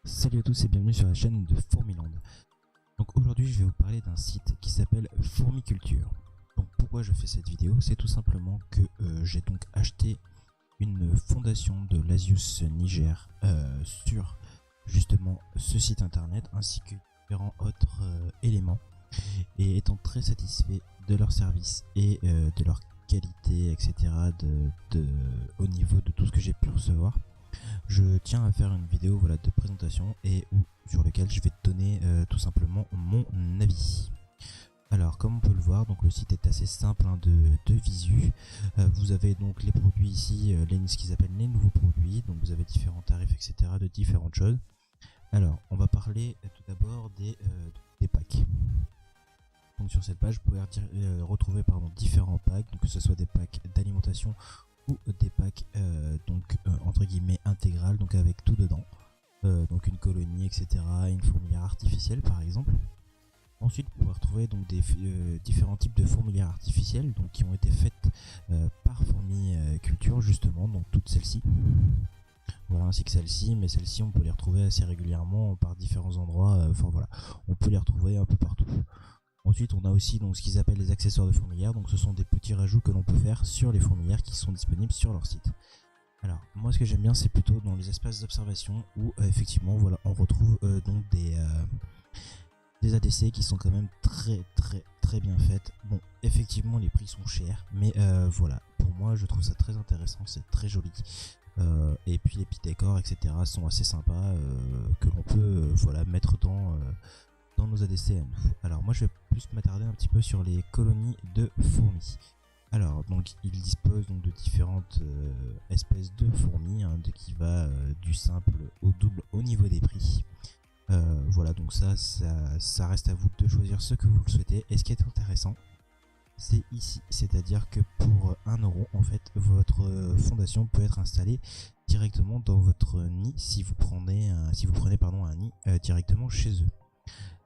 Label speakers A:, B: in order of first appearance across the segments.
A: Salut à tous et bienvenue sur la chaîne de Fourmiland. Donc aujourd'hui je vais vous parler d'un site qui s'appelle Fourmiculture. Donc pourquoi je fais cette vidéo? C'est tout simplement que j'ai donc acheté une fondation de Lasius Niger sur justement ce site internet ainsi que différents autres éléments, et étant très satisfait de leur service et de leur qualité, etc., au niveau de tout ce que j'ai pu recevoir, je tiens à faire une vidéo de présentation et sur lequel je vais te donner tout simplement mon avis. Alors comme on peut le voir, donc le site est assez simple de visu. Vous avez donc les produits ici, ce qu'ils appellent les nouveaux produits. Donc vous avez différents tarifs, etc., de différentes choses. Alors on va parler tout d'abord des packs. Donc sur cette page vous pouvez retrouver différents packs, donc que ce soit des packs d'alimentation ou des packs entre guillemets intégrales, donc avec tout dedans, donc une colonie, etc., une fourmilière artificielle par exemple. Ensuite vous pouvez retrouver donc des différents types de fourmilières artificielles, donc qui ont été faites par Fourmiculture justement, donc toutes celles-ci, voilà, ainsi que celles-ci, mais celles-ci on peut les retrouver assez régulièrement par différents endroits, enfin voilà, on peut les retrouver un peu partout. Ensuite on a aussi donc ce qu'ils appellent les accessoires de fourmilière, donc ce sont des petits rajouts que l'on peut faire sur les fourmilières qui sont disponibles sur leur site. Alors moi ce que j'aime bien c'est plutôt dans les espaces d'observation où effectivement voilà on retrouve donc des ADC qui sont quand même très bien faites. Bon effectivement les prix sont chers, mais voilà, pour moi je trouve ça très intéressant, c'est très joli. Et puis les petits décors, etc., sont assez sympas, que l'on peut voilà mettre dans nos ADC à nous. Alors moi je vais plus m'attarder un petit peu sur les colonies de fourmis. Alors donc ils disposent donc de différentes espèces de fourmis, qui va du simple au double au niveau des prix. Voilà, donc ça reste à vous de choisir ce que vous le souhaitez. Et ce qui est intéressant, c'est ici, c'est-à-dire que pour 1 euro en fait votre fondation peut être installée directement dans votre nid si vous prenez un nid directement chez eux.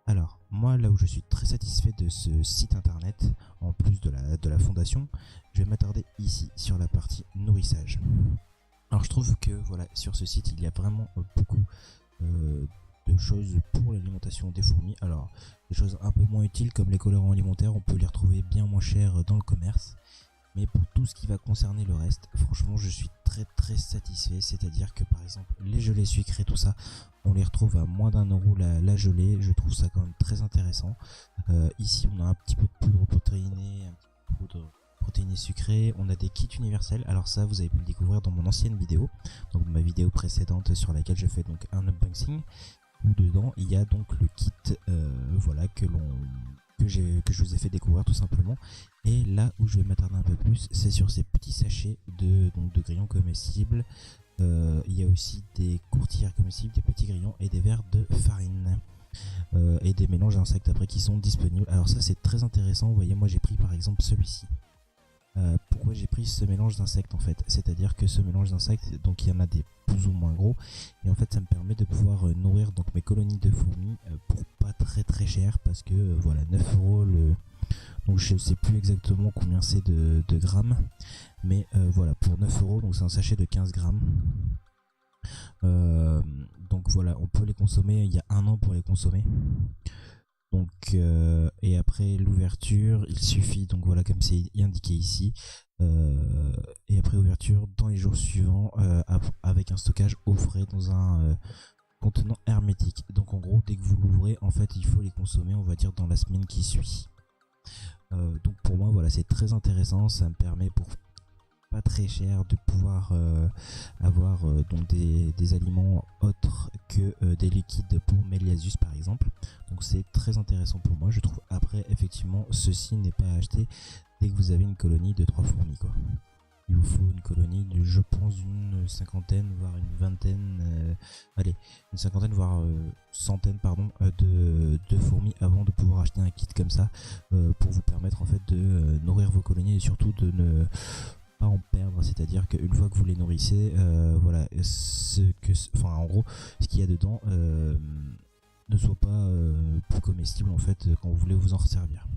A: Alors moi là où je suis très satisfait de ce site internet, en plus de la fondation, je vais m'attarder ici sur la partie nourrissage. Alors je trouve que voilà, sur ce site il y a vraiment beaucoup de choses pour l'alimentation des fourmis. Alors des choses un peu moins utiles comme les colorants alimentaires, on peut les retrouver bien moins chers dans le commerce. Mais pour tout ce qui va concerner le reste, franchement je suis très satisfait. C'est-à-dire que par exemple les gelées sucrées, tout ça, on les retrouve à moins d'1 euro la gelée. Je trouve ça quand même très intéressant. Ici on a un petit peu de poudre protéinée, un petit peu de poudre protéinée sucrée. On a des kits universels. Alors ça vous avez pu le découvrir dans mon ancienne vidéo, donc ma vidéo précédente sur laquelle je fais donc un unboxing, où dedans il y a donc le kit voilà que je vous ai fait découvrir tout simplement. Et là où je vais m'attarder un peu plus, c'est sur ces petits sachets de grillons comestibles. Il y a aussi des courtières comestibles, des petits grillons et des verres de farine, et des mélanges d'insectes après qui sont disponibles. Alors ça c'est très intéressant. Vous voyez, moi j'ai pris par exemple celui-ci. Pourquoi j'ai pris ce mélange d'insectes en fait? C'est-à-dire que ce mélange d'insectes, donc il y en a des plus ou moins gros, et en fait ça me permet de pouvoir nourrir donc mes colonies de fourmis pour pas très cher, parce que voilà, 9 euros donc je sais plus exactement combien c'est de grammes, mais voilà, pour 9 euros, donc c'est un sachet de 15 grammes. Donc voilà, on peut les consommer, il y a 1 an pour les consommer. Donc et après l'ouverture, il suffit, donc voilà, comme c'est indiqué ici, et après ouverture dans les jours suivants, avec un stockage au frais dans un contenant hermétique. Donc en gros dès que vous l'ouvrez, en fait il faut les consommer, on va dire, dans la semaine qui suit. Donc pour moi voilà, c'est très intéressant. Ça me permet pour pas très cher de pouvoir avoir donc des aliments autres que des liquides pour mes Lasius par exemple. Donc c'est très intéressant pour moi, je trouve. Après effectivement ceci n'est pas à acheter dès que vous avez une colonie de 3 fourmis quoi. Il vous faut une colonie de, je pense, une cinquantaine voire une vingtaine, allez, une cinquantaine voire centaine pardon, de fourmis avant de pouvoir acheter un kit comme ça, pour vous permettre en fait de nourrir vos colonies et surtout de ne pas en perdre, c'est-à-dire qu'une fois que vous les nourrissez, voilà, en gros, ce qu'il y a dedans ne soit pas plus comestible en fait quand vous voulez vous en resservir.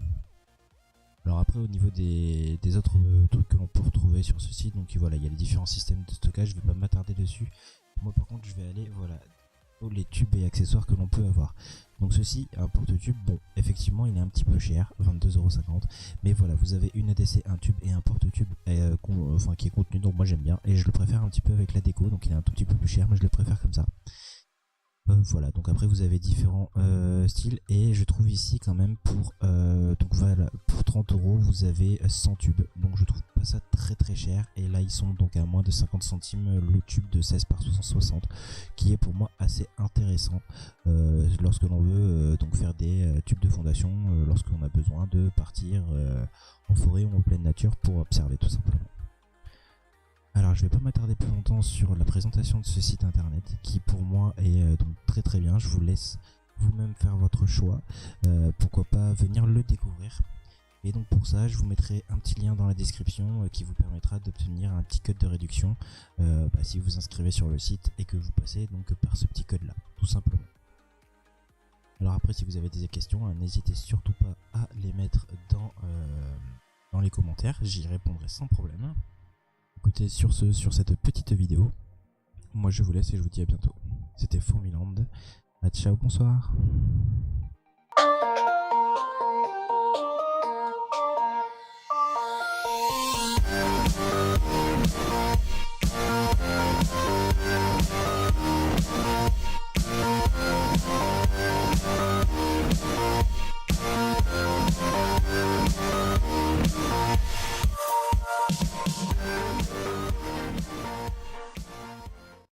A: Alors après au niveau des autres trucs que l'on peut retrouver sur ce site, donc voilà, il y a les différents systèmes de stockage, je vais pas m'attarder dessus. Moi par contre je vais aller voilà les tubes et accessoires que l'on peut avoir. Donc ceci, un porte-tube, bon effectivement il est un petit peu cher, 22,50€, mais voilà, vous avez une ADC, un tube et un porte-tube qui est contenu, donc moi j'aime bien, et je le préfère un petit peu avec la déco, donc il est un tout petit peu plus cher, mais je le préfère comme ça. Voilà, donc après vous avez différents styles, et je trouve ici quand même pour donc voilà, pour 30€ vous avez 100 tubes, donc je trouve pas ça très très cher, et là ils sont donc à moins de 50 centimes le tube de 16 par 60, qui est pour moi assez intéressant lorsque l'on veut donc faire des tubes de fondation, lorsqu'on a besoin de partir en forêt ou en pleine nature pour observer tout simplement. Alors je vais pas m'attarder plus longtemps sur la présentation de ce site internet qui pour moi est donc très très bien. Je vous laisse vous-même faire votre choix, pourquoi pas venir le découvrir. Et donc pour ça je vous mettrai un petit lien dans la description qui vous permettra d'obtenir un petit code de réduction si vous vous inscrivez sur le site et que vous passez donc par ce petit code là, tout simplement. Alors après si vous avez des questions, n'hésitez surtout pas à les mettre dans les commentaires, j'y répondrai sans problème. Écoutez, sur cette petite vidéo, moi je vous laisse et je vous dis à bientôt. C'était Fourmiland. Ciao, bonsoir.